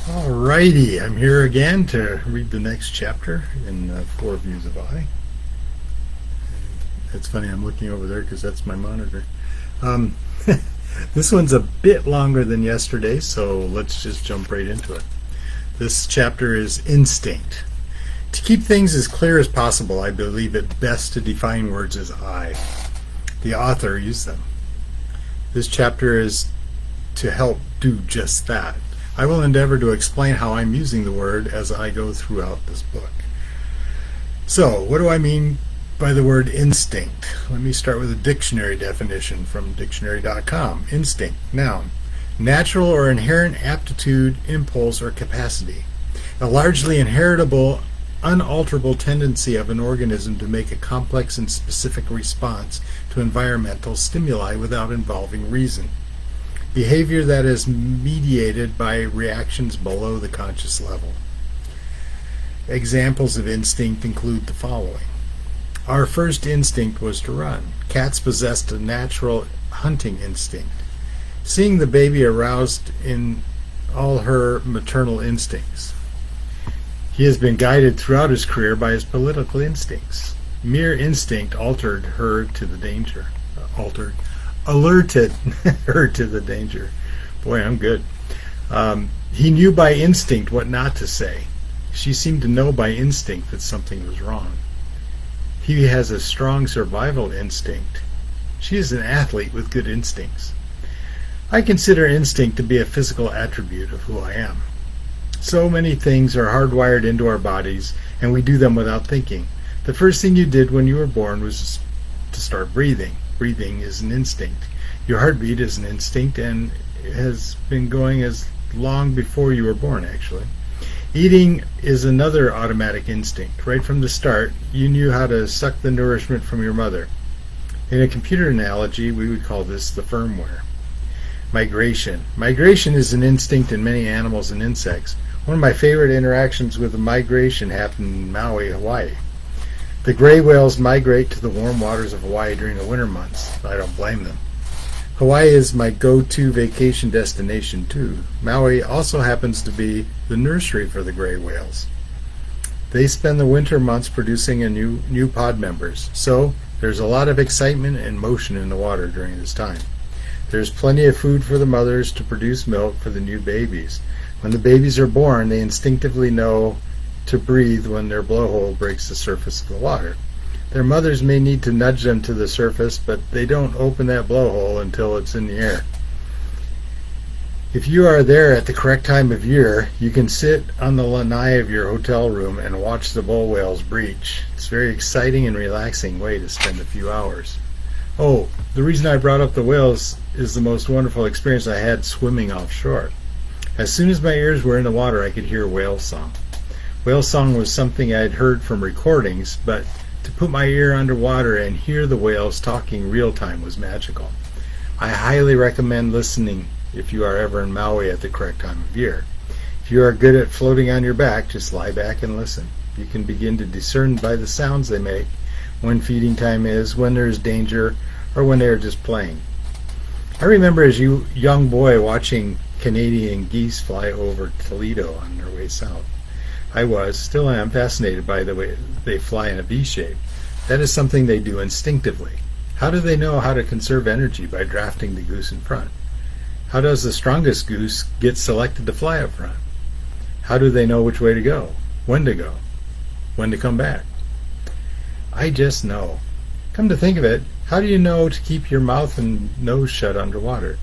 Alrighty, I'm here again to read the next chapter in Four Views of I. It's funny, I'm looking over there because that's my monitor. Um, this one's a bit longer than yesterday, so let's just jump right into it. This chapter is instinct. To keep things as clear as possible, I believe it best to define words as I. The author used them. This chapter is to help do just that. I will endeavor to explain how I'm using the word as I go throughout this book. So, what do I mean by the word instinct? Let me start with a dictionary definition from dictionary.com. Instinct, noun, natural or inherent aptitude, impulse, or capacity. A largely inheritable, unalterable tendency of an organism to make a complex and specific response to environmental stimuli without involving reason. Behavior that is mediated by reactions below the conscious level. Examples of instinct include the following. Our first instinct was to run. Cats possessed a natural hunting instinct. Seeing the baby aroused in all her maternal instincts. He has been guided throughout his career by his political instincts. Mere instinct alerted her to the danger. Boy, I'm good. He knew by instinct what not to say. She seemed to know by instinct that something was wrong. He has a strong survival instinct. She is an athlete with good instincts. I consider instinct to be a physical attribute of who I am. So many things are hardwired into our bodies, and we do them without thinking. The first thing you did when you were born was to start breathing. Breathing is an instinct. Your heartbeat is an instinct and has been going as long before you were born, actually. Eating is another automatic instinct. Right from the start, you knew how to suck the nourishment from your mother. In a computer analogy, we would call this the firmware. Migration. Migration is an instinct in many animals and insects. One of my favorite interactions with the migration happened in Maui, Hawaii. The gray whales migrate to the warm waters of Hawaii during the winter months. I don't blame them. Hawaii is my go-to vacation destination too. Maui also happens to be the nursery for the gray whales. They spend the winter months producing new pod members, so there's a lot of excitement and motion in the water during this time. There's plenty of food for the mothers to produce milk for the new babies. When the babies are born, they instinctively know to breathe when their blowhole breaks the surface of the water. Their mothers may need to nudge them to the surface, but they don't open that blowhole until it's in the air. If you are there at the correct time of year, you can sit on the lanai of your hotel room and watch the bull whales breach. It's a very exciting and relaxing way to spend a few hours. Oh, the reason I brought up the whales is the most wonderful experience I had swimming offshore. As soon as my ears were in the water, I could hear whale song. Whale song was something I had heard from recordings, but to put my ear underwater and hear the whales talking real time was magical. I highly recommend listening if you are ever in Maui at the correct time of year. If you are good at floating on your back, just lie back and listen. You can begin to discern by the sounds they make when feeding time is, when there is danger, or when they are just playing. I remember as a young boy watching Canadian geese fly over Toledo on their way south. I still am, fascinated by the way they fly in a V shape. That is something they do instinctively. How do they know how to conserve energy by drafting the goose in front? How does the strongest goose get selected to fly up front? How do they know which way to go, when to come back? I just know. Come to think of it, how do you know to keep your mouth and nose shut underwater?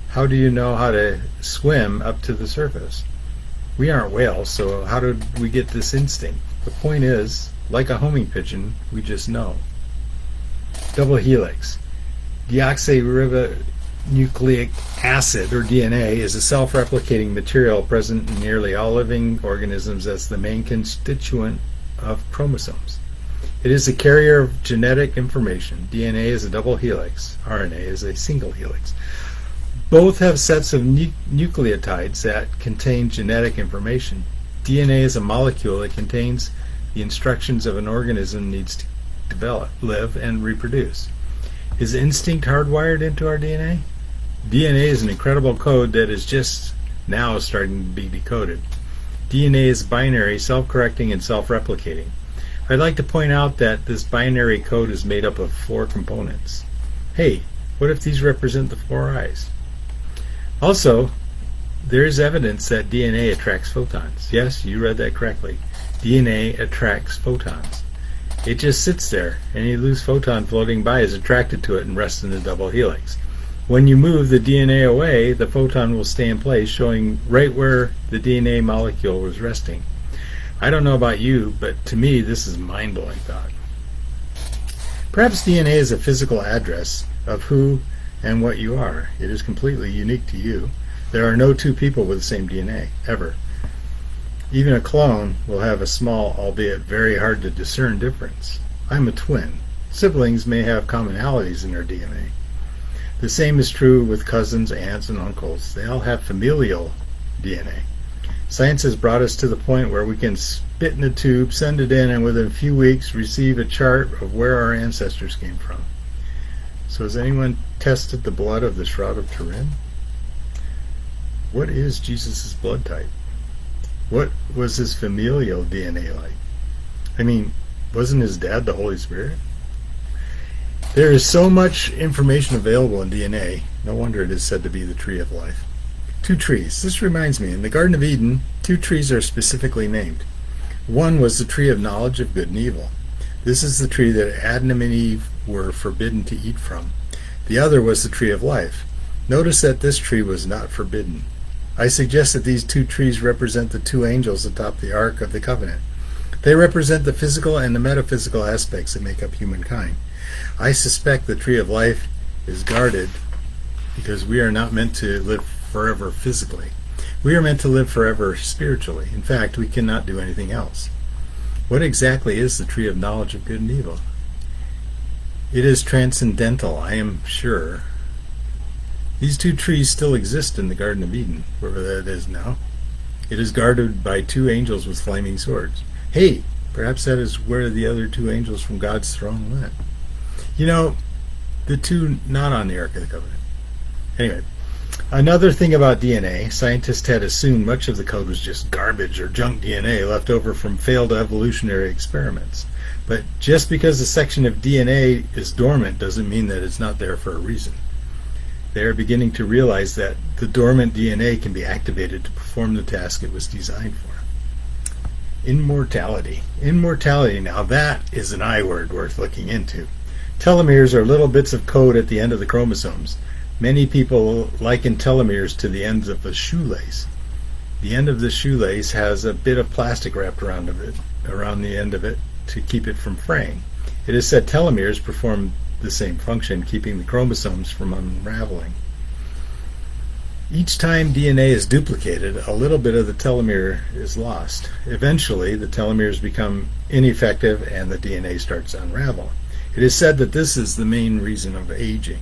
How do you know how to swim up to the surface? We aren't whales, so how did we get this instinct? The point is, like a homing pigeon, we just know. Double helix. Deoxyribonucleic acid, or DNA, is a self-replicating material present in nearly all living organisms as the main constituent of chromosomes. It is a carrier of genetic information. DNA is a double helix. RNA is a single helix. Both have sets of nucleotides that contain genetic information. DNA is a molecule that contains the instructions of an organism needs to develop, live, and reproduce. Is instinct hardwired into our DNA? DNA is an incredible code that is just now starting to be decoded. DNA is binary, self-correcting, and self-replicating. I'd like to point out that this binary code is made up of 4 components. Hey, what if these represent the 4 eyes? Also, there is evidence that DNA attracts photons. Yes, you read that correctly. DNA attracts photons. It just sits there. Any loose photon floating by is attracted to it and rests in the double helix. When you move the DNA away, the photon will stay in place, showing right where the DNA molecule was resting. I don't know about you, but to me this is a mind-blowing thought. Perhaps DNA is a physical address of who and what you are. It is completely unique to you. There are no 2 people with the same DNA, ever. Even a clone will have a small, albeit very hard to discern difference. I'm a twin. Siblings may have commonalities in their DNA. The same is true with cousins, aunts, and uncles. They all have familial DNA. Science has brought us to the point where we can spit in a tube, send it in, and within a few weeks receive a chart of where our ancestors came from. So has anyone tested the blood of the Shroud of Turin? What is Jesus' blood type? What was his familial DNA like? I mean, wasn't his dad the Holy Spirit? There is so much information available in DNA. No wonder it is said to be the tree of life. 2 trees. This reminds me, in the Garden of Eden, 2 trees are specifically named. One was the tree of knowledge of good and evil. This is the tree that Adam and Eve were forbidden to eat from. The other was the tree of life. Notice that this tree was not forbidden. I suggest that these 2 trees represent the 2 angels atop the Ark of the Covenant. They represent the physical and the metaphysical aspects that make up humankind. I suspect the tree of life is guarded because we are not meant to live forever physically. We are meant to live forever spiritually. In fact, we cannot do anything else. What exactly is the tree of knowledge of good and evil? It is transcendental, I am sure. These 2 trees still exist in the Garden of Eden, wherever that is now. It is guarded by 2 angels with flaming swords. Hey, perhaps that is where the other 2 angels from God's throne went. You know, the 2 not on the Ark of the Covenant. Anyway, another thing about DNA, scientists had assumed much of the code was just garbage or junk DNA left over from failed evolutionary experiments. But just because a section of DNA is dormant doesn't mean that it's not there for a reason. They are beginning to realize that the dormant DNA can be activated to perform the task it was designed for. Immortality. Immortality, now that is an I word worth looking into. Telomeres are little bits of code at the end of the chromosomes. Many people liken telomeres to the ends of a shoelace. The end of the shoelace has a bit of plastic wrapped around the end of it to keep it from fraying. It is said telomeres perform the same function, keeping the chromosomes from unraveling. Each time DNA is duplicated, a little bit of the telomere is lost. Eventually, the telomeres become ineffective and the DNA starts to unravel. It is said that this is the main reason of aging.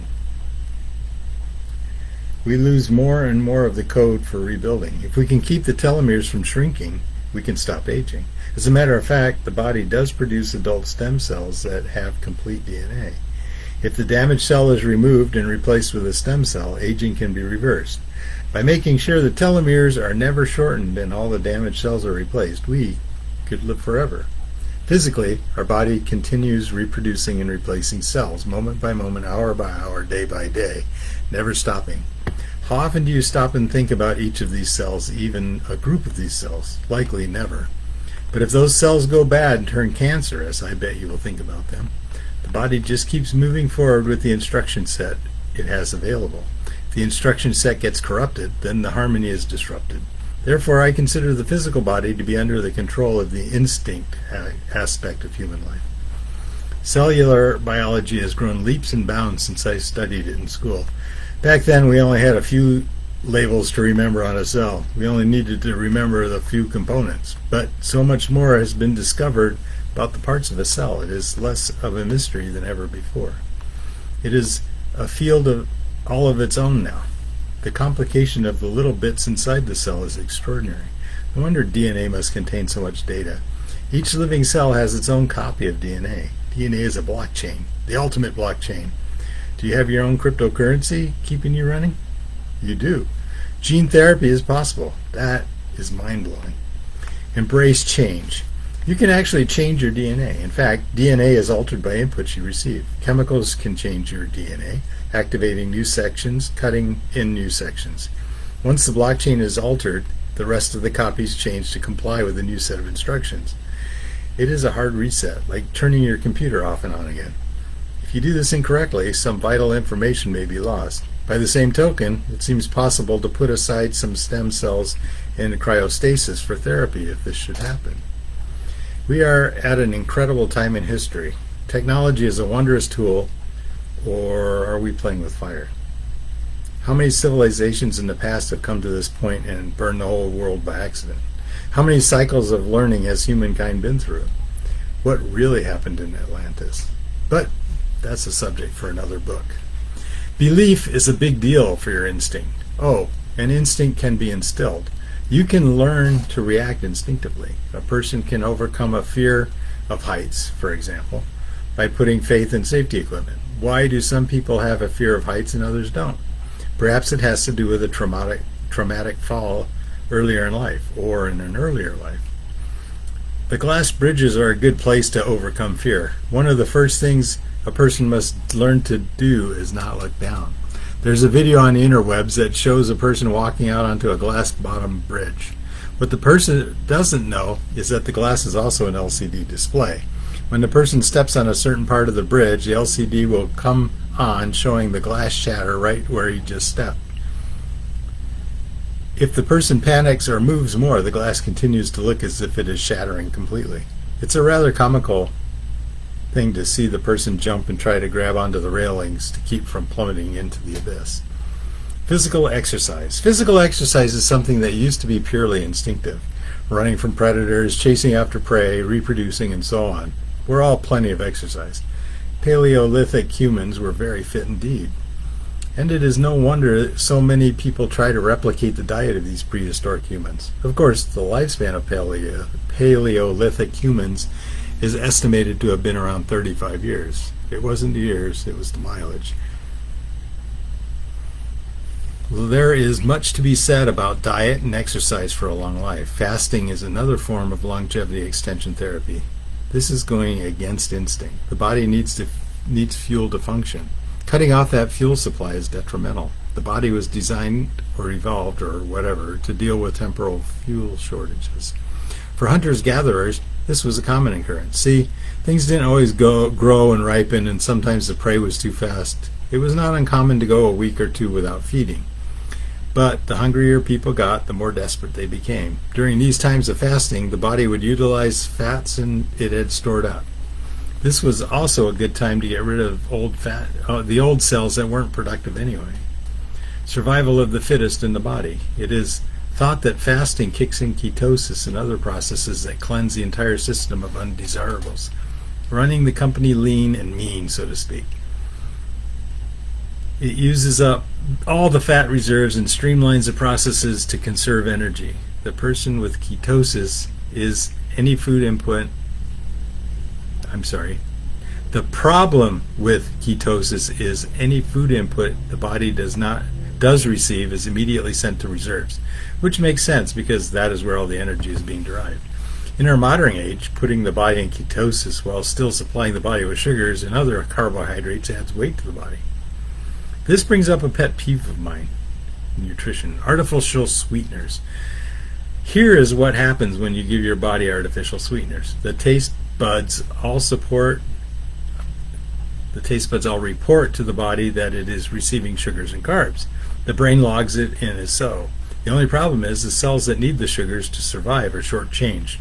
We lose more and more of the code for rebuilding. If we can keep the telomeres from shrinking, we can stop aging. As a matter of fact, the body does produce adult stem cells that have complete DNA. If the damaged cell is removed and replaced with a stem cell, aging can be reversed. By making sure the telomeres are never shortened and all the damaged cells are replaced, we could live forever. Physically, our body continues reproducing and replacing cells, moment by moment, hour by hour, day by day, never stopping. How often do you stop and think about each of these cells, even a group of these cells? Likely never. But if those cells go bad and turn cancerous, I bet you will think about them. The body just keeps moving forward with the instruction set it has available. If the instruction set gets corrupted, then the harmony is disrupted. Therefore, I consider the physical body to be under the control of the instinct aspect of human life. Cellular biology has grown leaps and bounds since I studied it in school. Back then, we only had a few labels to remember on a cell. We only needed to remember the few components. But so much more has been discovered about the parts of a cell. It is less of a mystery than ever before. It is a field of all of its own now. The complication of the little bits inside the cell is extraordinary. No wonder DNA must contain so much data. Each living cell has its own copy of DNA. DNA is a blockchain, the ultimate blockchain. Do you have your own cryptocurrency keeping you running? You do. Gene therapy is possible. That is mind-blowing. Embrace change. You can actually change your DNA. In fact, DNA is altered by inputs you receive. Chemicals can change your DNA, activating new sections, cutting in new sections. Once the blockchain is altered, the rest of the copies change to comply with a new set of instructions. It is a hard reset, like turning your computer off and on again. If you do this incorrectly, some vital information may be lost. By the same token, it seems possible to put aside some stem cells in cryostasis for therapy if this should happen. We are at an incredible time in history. Technology is a wondrous tool, or are we playing with fire? How many civilizations in the past have come to this point and burned the whole world by accident? How many cycles of learning has humankind been through? What really happened in Atlantis? But that's a subject for another book. Belief is a big deal for your instinct. Oh, an instinct can be instilled. You can learn to react instinctively. A person can overcome a fear of heights, for example, by putting faith in safety equipment. Why do some people have a fear of heights and others don't? Perhaps it has to do with a traumatic fall earlier in life or in an earlier life. The glass bridges are a good place to overcome fear. One of the first things a person must learn to do is not look down. There's a video on the interwebs that shows a person walking out onto a glass-bottom bridge. What the person doesn't know is that the glass is also an LCD display. When the person steps on a certain part of the bridge, the LCD will come on showing the glass shatter right where he just stepped. If the person panics or moves more, the glass continues to look as if it is shattering completely. It's a rather comical thing to see the person jump and try to grab onto the railings to keep from plummeting into the abyss. Physical exercise. Physical exercise is something that used to be purely instinctive. Running from predators, chasing after prey, reproducing, and so on. We're all plenty of exercise. Paleolithic humans were very fit indeed. And it is no wonder so many people try to replicate the diet of these prehistoric humans. Of course, the lifespan of Paleolithic humans is estimated to have been around 35 years. It wasn't the years, it was the mileage. Well, there is much to be said about diet and exercise for a long life. Fasting is another form of longevity extension therapy. This is going against instinct. The body needs fuel to function. Cutting off that fuel supply is detrimental. The body was designed or evolved or whatever to deal with temporal fuel shortages. For hunters-gatherers, this was a common occurrence. See, things didn't always grow and ripen, and sometimes the prey was too fast. It was not uncommon to go a week or two without feeding. But the hungrier people got, the more desperate they became. During these times of fasting, the body would utilize fats it had stored up. This was also a good time to get rid of the old cells that weren't productive anyway. Survival of the fittest in the body. It is thought that fasting kicks in ketosis and other processes that cleanse the entire system of undesirables, running the company lean and mean, so to speak. It uses up all the fat reserves and streamlines the processes to conserve energy. The person with ketosis is any food input. The problem with ketosis is any food input the body does receive is immediately sent to reserves, which makes sense because that is where all the energy is being derived. In our modern age, putting the body in ketosis while still supplying the body with sugars and other carbohydrates adds weight to the body. This brings up a pet peeve of mine: nutrition, artificial sweeteners. Here is what happens when you give your body artificial sweeteners. The taste buds all report to the body that it is receiving sugars and carbs. The brain logs it in as so. The only problem is the cells that need the sugars to survive are shortchanged.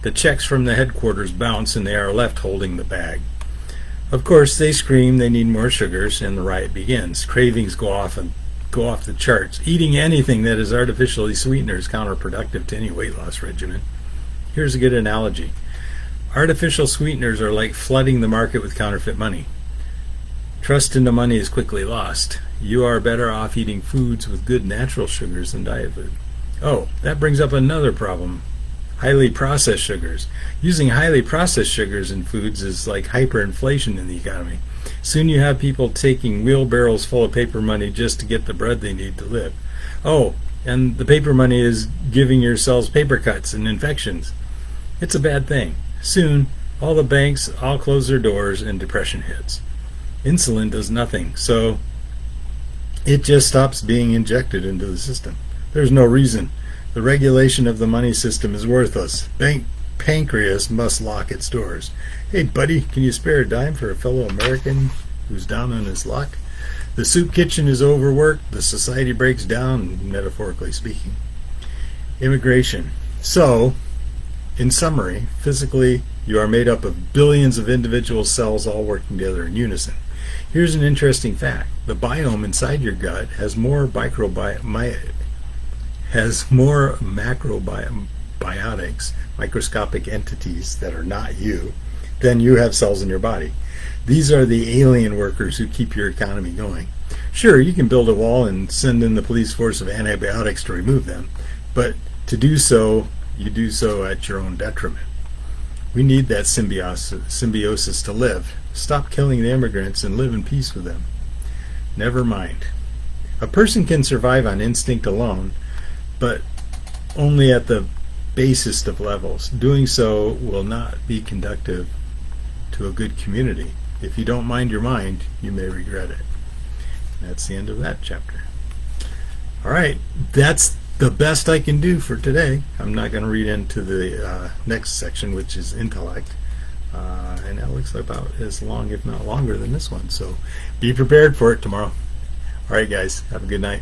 The checks from the headquarters bounce and they are left holding the bag. Of course, they scream they need more sugars and the riot begins. Cravings go off the charts. Eating anything that is artificially sweetened is counterproductive to any weight loss regimen. Here's a good analogy. Artificial sweeteners are like flooding the market with counterfeit money. Trust in the money is quickly lost. You are better off eating foods with good natural sugars than diet food. Oh, that brings up another problem. Highly processed sugars. Using highly processed sugars in foods is like hyperinflation in the economy. Soon you have people taking wheelbarrows full of paper money just to get the bread they need to live. Oh, and the paper money is giving your cells paper cuts and infections. It's a bad thing. Soon, all the banks all close their doors and depression hits. Insulin does nothing, so it just stops being injected into the system. There's no reason. The regulation of the money system is worthless. Pancreas must lock its doors. Hey, buddy, can you spare a dime for a fellow American who's down on his luck? The soup kitchen is overworked. The society breaks down, metaphorically speaking. Immigration. So, in summary, physically, you are made up of billions of individual cells all working together in unison. Here's an interesting fact. The biome inside your gut has more macrobiotics, microscopic entities that are not you, than you have cells in your body. These are the alien workers who keep your economy going. Sure, you can build a wall and send in the police force of antibiotics to remove them, but to do so, you do so at your own detriment. We need that symbiosis to live. Stop killing the immigrants and live in peace with them. Never mind. A person can survive on instinct alone, but only at the basest of levels. Doing so will not be conducive to a good community. If you don't mind your mind, you may regret it. That's the end of that chapter. All right, that's the best I can do for today. I'm not going to read into the next section, which is intellect. And that looks about as long, if not longer, than this one. So be prepared for it tomorrow. All right, guys, have a good night.